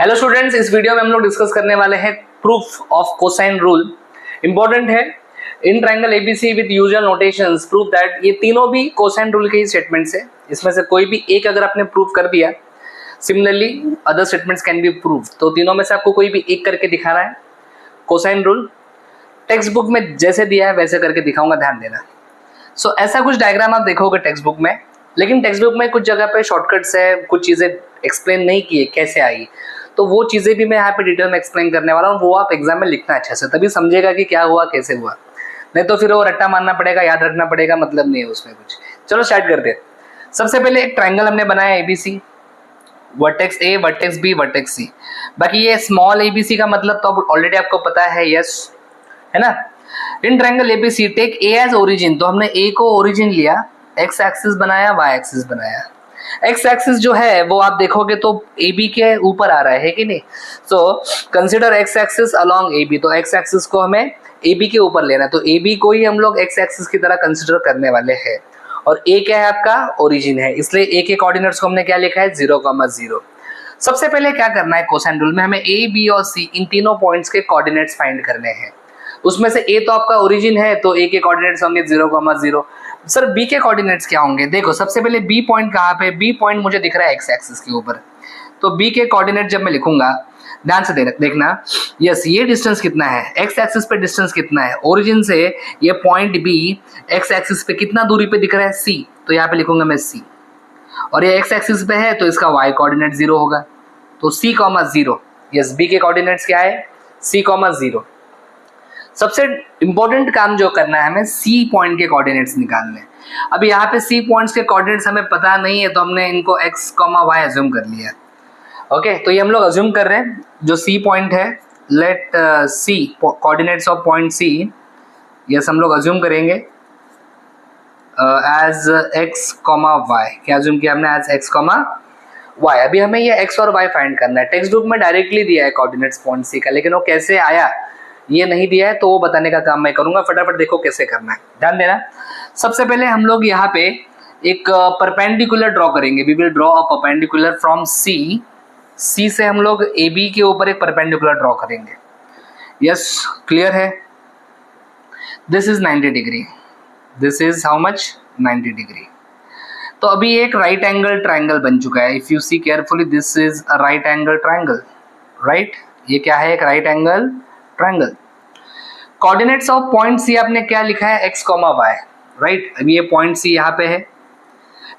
Hello students, इस video में हम लोग डिस्कस करने वाले हैं proof of cosine rule. Important है। In triangle ABC with usual notations prove that ये तीनों भी कोसाइन रूल के ही स्टेटमेंट्स है। इसमें से कोई भी एक अगर आपने प्रूव कर दिया, similarly other statements can be prove. तो तीनों में से आपको कोई भी एक करके दिखाना है। कोसाइन रूल टेक्स्ट बुक में जैसे दिया है वैसे करके दिखाऊंगा, ध्यान देना। सो ऐसा कुछ डायग्राम आप देखोगे टेक्स्ट बुक में, लेकिन टेक्स्ट बुक में कुछ जगह पे शॉर्टकट्स है, कुछ चीज़ें एक्सप्लेन नहीं किए कैसे आई, तो वो चीज़ें भी मैं यहाँ पे डिटेल में एक्सप्लेन करने वाला हूँ। वो आप एग्जाम में लिखना अच्छे से, तभी समझेगा कि क्या हुआ कैसे हुआ। नहीं तो फिर वो रट्टा मारना पड़ेगा, याद रखना पड़ेगा, मतलब नहीं है उसमें कुछ। चलो स्टार्ट करते हैं। सबसे पहले एक ट्राइंगल हमने बनाया ABC, vertex A, vertex B, vertex C. बाकी ये स्मॉल एबीसी का मतलब तो ऑलरेडी आपको पता है, यस है ना। In triangle ABC take A as origin, तो हमने ए को ओरिजिन लिया, एक्स एक्सिस बनाया, वाई एक्सिस बनाया। एक्स एक्सिस जो है वो आप देखोगे तो ए बी के ऊपर आ रहा है कि नहीं। So consider X axis along A B, तो एक्स एक्सिस को हमें ए बी के ऊपर लेना है, तो ए बी को ही हम लोग एक्स एक्सिस की तरह कंसिडर करने वाले हैं। और ए क्या है आपका, ओरिजिन है, इसलिए ए के कोऑर्डिनेट्स को हमने क्या लिखा है, 0,0। सबसे पहले क्या करना है कोसाइन रूल में, हमें ए बी और सी इन तीनों पॉइंट्स के कोऑर्डिनेट्स फाइंड करने हैं। उसमें से ए तो आपका ओरिजिन है, तो ए के कोऑर्डिनेट्स होंगे 0,0। सर बी के कोऑर्डिनेट्स क्या होंगे, देखो सबसे पहले बी पॉइंट कहाँ पे, बी पॉइंट मुझे दिख रहा है एक्स एक्सिस के ऊपर, तो बी के कोऑर्डिनेट जब मैं लिखूंगा, ध्यान से देखना, यस ये डिस्टेंस कितना है, एक्स एक्सिस पे डिस्टेंस कितना है, ओरिजिन से ये पॉइंट बी एक्स एक्सिस पे कितना दूरी पे दिख रहा है, सी, तो यहाँ पे लिखूंगा मैं सी। और ये एक्स एक्सिस पे है तो इसका वाई कोऑर्डिनेट 0 होगा, तो C,0। यस बी के कोऑर्डिनेट्स क्या है, C,0। सबसे इंपॉर्टेंट काम जो करना है हमें, सी पॉइंट के कोऑर्डिनेट्स निकालने। अब यहाँ पे सी पॉइंट्स के कोऑर्डिनेट्स हमें पता नहीं है, तो हमने इनको x, y अज्यूम कर लिया। ओके, तो ये हम लोग अज्यूम कर रहे हैं जो सी पॉइंट है, let C coordinates of point C, yes हम लोग अज्यूम करेंगे एज x, y। क्या अज्यूम किया हमने, एज x, y। अभी हमें ये x और y फाइंड करना है। टेक्स्ट बुक में डायरेक्टली दिया है कोऑर्डिनेट्स पॉइंट सी का, लेकिन वो कैसे आया ये नहीं दिया है, तो वो बताने का काम मैं करूंगा। फटाफट देखो कैसे करना है, ध्यान देना। सबसे पहले हम लोग यहाँ पे एक परपेंडिकुलर ड्रॉ करेंगे। We will draw a perpendicular from C. C से हम लोग ए बी के ऊपर एक परपेंडिकुलर ड्रॉ करेंगे। यस क्लियर है। This is 90 degree, this is how much, 90 degree. तो अभी एक राइट एंगल ट्राइंगल बन चुका है। If you see carefully, this is a right angle triangle, right. ये क्या है, एक right angle triangle. Coordinates of point सी आपने क्या लिखा है, x, y, राइट। अब ये पॉइंट सी यहाँ पे है,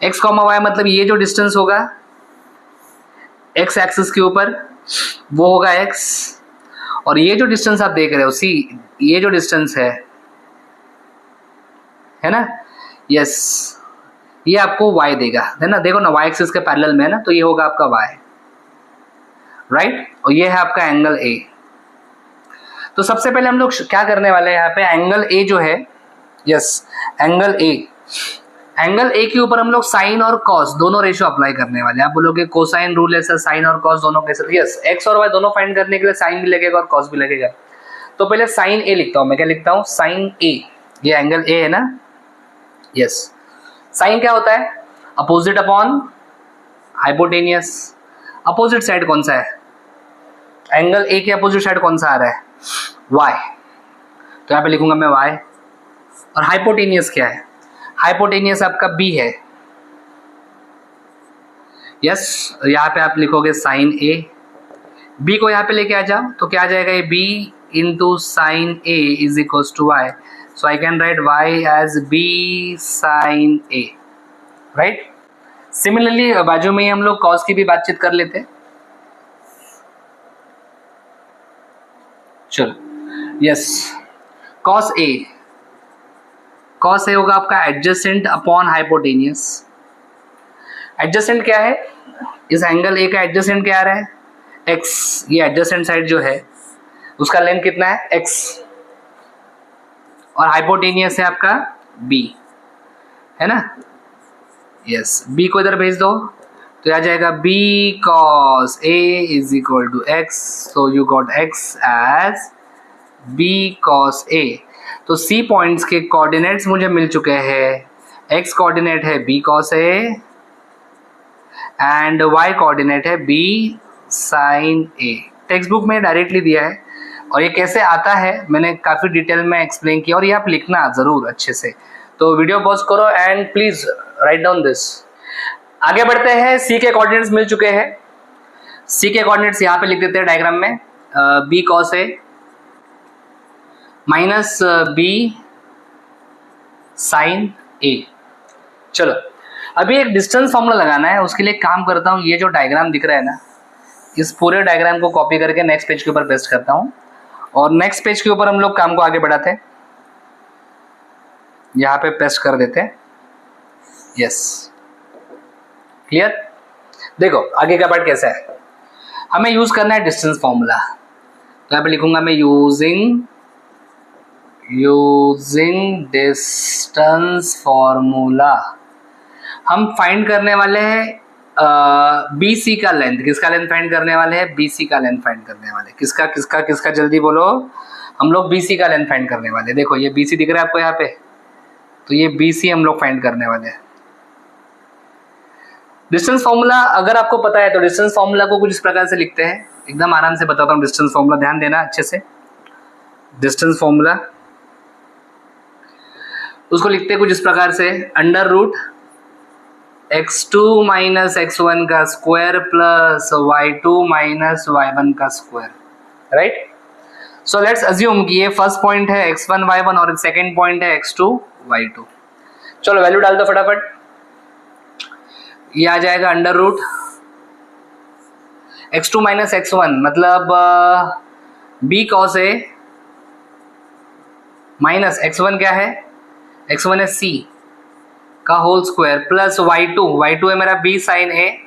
x, y मतलब ये जो डिस्टेंस होगा x एक्सिस के ऊपर वो होगा x, और ये जो डिस्टेंस आप देख रहे हो सी, ये जो डिस्टेंस है ना, यस ये आपको y देगा, है ना। देखो ना y एक्सिस के पैरेलल में है ना, तो ये होगा आपका y, राइट। और ये है आपका एंगल A। तो सबसे पहले हम लोग क्या करने वाले हैं यहाँ पे, एंगल ए जो है, yes angle A, angle A के ऊपर हम लोग साइन और कॉस दोनों रेशियो अप्लाई करने वाले हैं। आप बोलोगे कोसाइन रूल है सर, साइन और कॉस दोनों कैसे, यस एक्स और वाई दोनों फाइंड करने के लिए साइन भी लगेगा और कॉस भी लगेगा। तो पहले साइन ए लिखता हूँ मैं, क्या लिखता हूँ, साइन ए। ये एंगल ए है ना, यस। साइन क्या होता है, opposite upon hypotenuse. Opposite side कौन सा है, एंगल ए के अपोजिट साइड कौन सा आ रहा है, y, तो यहाँ पे लिखूंगा मैं y। और हाइपोटेनियस क्या है, हाइपोटेनियस आपका b है, यस। यहाँ पे आप लिखोगे साइन a, b को यहाँ पे लेके आ जाओ, तो क्या आ जाएगा, ये b into sine a is equals to y। So I can write y as b sine a, right. Similarly बाजू में ही हम लोग cos की भी बातचीत कर लेते हैं। चलो, yes cos A, cos A होगा आपका एडजेसेंट अपॉन हाइपोटेनियस। एडजेसेंट क्या है, इस एंगल A का एडजेसेंट क्या आ रहा है, x। ये एडजेसेंट साइड जो है उसका लेंथ कितना है, x, और हाइपोटेनियस है आपका B, है ना, यस। B को इधर भेज दो तो आ जाएगा b cos A is equal to x, so you got x as b cos A। तो C पॉइंट्स के कोऑर्डिनेट्स मुझे मिल चुके हैं। x कोऑर्डिनेट है b cos A and y coordinate है b sine A. Text book में directly दिया है और ये कैसे आता है मैंने काफ़ी डिटेल में एक्सप्लेन किया और ये आप लिखना ज़रूर अच्छे से। तो वीडियो पॉज करो and please write down this. आगे बढ़ते हैं, सी के कोऑर्डिनेट्स मिल चुके हैं। सी के कोऑर्डिनेट्स यहाँ पे लिख देते हैं डायग्राम में, B cos A minus B sign ए। चलो अभी एक डिस्टेंस फॉर्मूला लगाना है, उसके लिए काम करता हूँ। ये जो डायग्राम दिख रहा है ना, इस पूरे डायग्राम को कॉपी करके नेक्स्ट पेज के ऊपर पेस्ट करता हूँ और नेक्स्ट पेज के ऊपर हम लोग काम को आगे बढ़ाते हैं। यहाँ पे पेस्ट कर देते हैं। Yes, clear. देखो आगे का पार्ट कैसा है, हमें यूज करना है डिस्टेंस फॉर्मूला। तो यहाँ पे लिखूंगा मैं यूजिंग डिस्टेंस फॉर्मूला। हम फाइंड करने वाले हैं बी सी का लेंथ। किसका लेंथ फाइंड करने वाले हैं? बी सी का लेंथ फाइंड करने वाले। किसका किसका किसका, जल्दी बोलो। हम लोग बी सी का लेंथ फाइंड करने वाले। देखो ये बी सी दिख रहा है आपको यहाँ पे, तो ये बी सी हम लोग फाइंड करने वाले हैं। डिस्टेंस फॉर्मूला अगर आपको पता है तो डिस्टेंस फॉर्मूला को कुछ इस प्रकार से लिखते हैं, एकदम आराम से बताता हूँ। डिस्टेंस फॉर्मूला ध्यान देना अच्छे से। डिस्टेंस फॉर्मूला उसको लिखते हैं कुछ इस प्रकार से, under root x2 minus x1 का square plus y2 minus y1 का square, right. So let's assume कि ये फर्स्ट पॉइंट है x1 y1 और सेकेंड पॉइंट है x2 y2। चलो वैल्यू डाल दो फटाफट। ये आ जाएगा under root x2 minus x1 मतलब b cos A minus x1 क्या है, x1 है c का होल स्क्वायर प्लस y2 है मेरा b साइन ए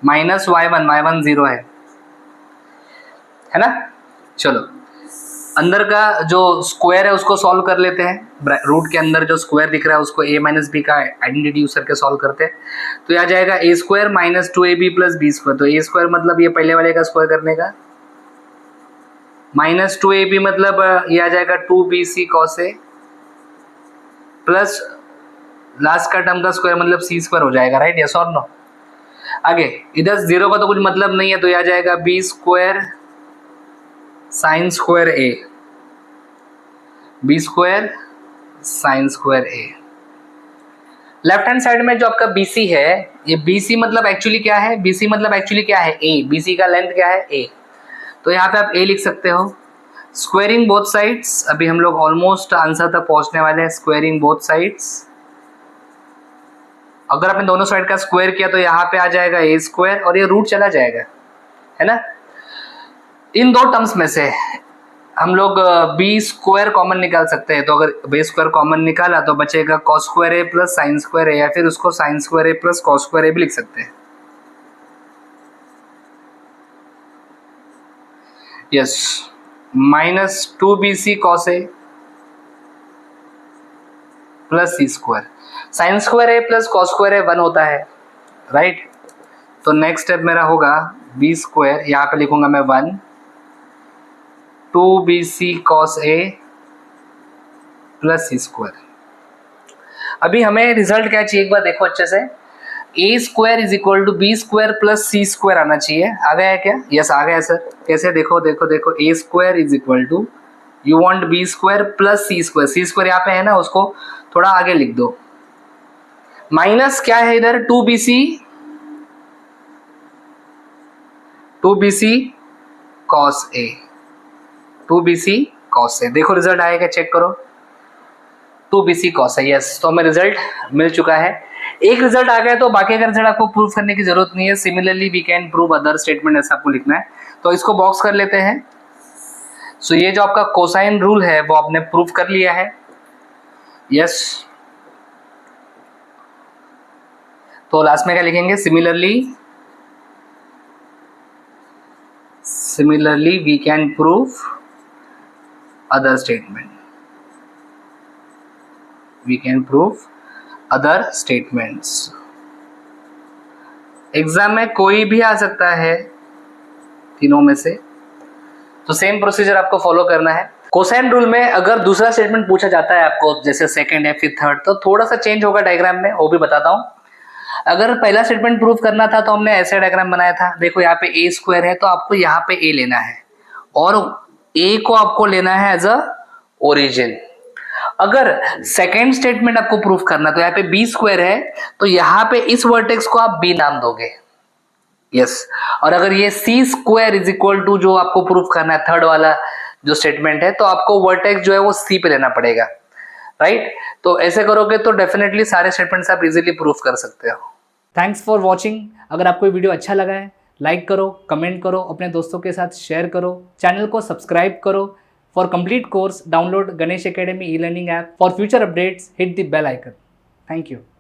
माइनस y1 0 है ना। चलो अंदर का जो स्क्वायर है उसको सॉल्व कर लेते हैं। रूट के अंदर जो स्क्वायर दिख रहा है उसको a माइनस बी का आइडेंटिटी यूज करके सॉल्व करते हैं। तो ये आ जाएगा a square minus 2ab plus B square. तो a स्क्वायर मतलब ये पहले वाले का स्क्वायर करने का, माइनस 2ab मतलब ये आ जाएगा 2bc cos A plus last का टर्म का स्क्वायर मतलब सी स्क्वायर हो जाएगा, राइट। यस और नो। आगे इधर जीरो का तो कुछ मतलब नहीं है, तो ये आ जाएगा बी स्क्वायर साइन स्क्वायर ए, बी स्क्वायर साइन स्क्वायर ए। लेफ्ट हैंड साइड में जो आपका BC है, ये BC मतलब एक्चुअली क्या है, BC मतलब एक्चुअली क्या है, A। BC का लेंथ क्या है, A। तो यहाँ पे आप A लिख सकते हो। स्क्वायरिंग बोथ साइड्स, अभी हम लोग ऑलमोस्ट आंसर तक पहुंचने वाले हैं। स्क्वायरिंग बोथ साइड्स, अगर आपने दोनों साइड का स्क्वायर किया तो यहाँ पे आ जाएगा a स्क्वायर और ये रूट चला जाएगा, है ना। इन दो टर्म्स में से हम लोग b स्क्वायर कॉमन निकाल सकते हैं। तो अगर b स्क्वायर कॉमन निकाला तो बचेगा कॉस स्क्वायर ए प्लस साइन स्क्वायर ए, या फिर उसको साइन स्क्वायर ए प्लस कॉस स्क्वायर ए भी लिख सकते हैं। Yes, minus 2bc cos A plus C square. Sine square A plus cos square ए 1 होता है, राइट। तो नेक्स्ट स्टेप मेरा होगा बी स्क्वायर, यहाँ पे लिखूंगा मैं 1 2bc cos A plus C square. अभी हमें रिजल्ट क्या चाहिए एक बार देखो अच्छे से। A square is equal to B square plus C square आना चाहिए। आ गया है क्या? यस आ गया सर। कैसे? देखो देखो देखो, A square is equal to, you want B square plus C square. C square यहाँ पे है ना, उसको थोड़ा आगे लिख दो। माइनस क्या है इधर, 2bc cos A, 2bc cos A. देखो रिजल्ट आएगा, चेक करो। 2bc cos A, yes. तो हमें रिजल्ट मिल चुका है। एक रिजल्ट आ गया तो बाकी का रिजल्ट आपको प्रूव करने की जरूरत नहीं है। Similarly we can prove other statement, ऐसा आपको लिखना है। तो इसको बॉक्स कर लेते हैं। सो ये जो आपका कोसाइन रूल है वो आपने प्रूव कर लिया है, यस। तो लास्ट में क्या लिखेंगे? Similarly we can prove other statement, we can prove other statements. Exam में कोई भी आ सकता है तीनों में से, तो सेम प्रोसीजर आपको फॉलो करना है। कोसाइन रूल में अगर दूसरा स्टेटमेंट पूछा जाता है आपको, जैसे सेकंड है फिर थर्ड, तो थोड़ा सा चेंज होगा डायग्राम में, वो भी बताता हूँ। अगर पहला स्टेटमेंट प्रूव करना था तो हमने ऐसे डायग्राम बनाया था, देखो यहाँ पे ए स्क्वायर है तो आपको यहाँ पे ए लेना है और ए को आपको लेना है एज अ ओरिजिन। अगर सेकेंड स्टेटमेंट आपको प्रूफ करना तो यहाँ पे बी स्क्वायर है तो यहाँ पे इस वर्टेक्स को आप बी नाम दोगे, यस। और अगर ये सी स्क्वायर इज इक्वल टू जो आपको प्रूफ करना है थर्ड वाला जो स्टेटमेंट है, तो आपको वर्टेक्स जो है वो सी पे लेना पड़ेगा, राइट। तो ऐसे करोगे तो डेफिनेटली सारे स्टेटमेंट्स आप इजीली प्रूफ कर सकते हो। Thanks for watching. अगर आपको वीडियो अच्छा लगा है लाइक करो, कमेंट करो, अपने दोस्तों के साथ शेयर करो, चैनल को सब्सक्राइब करो। For complete course download Ganesh academy e learning app. For future updates hit the bell icon. Thank you.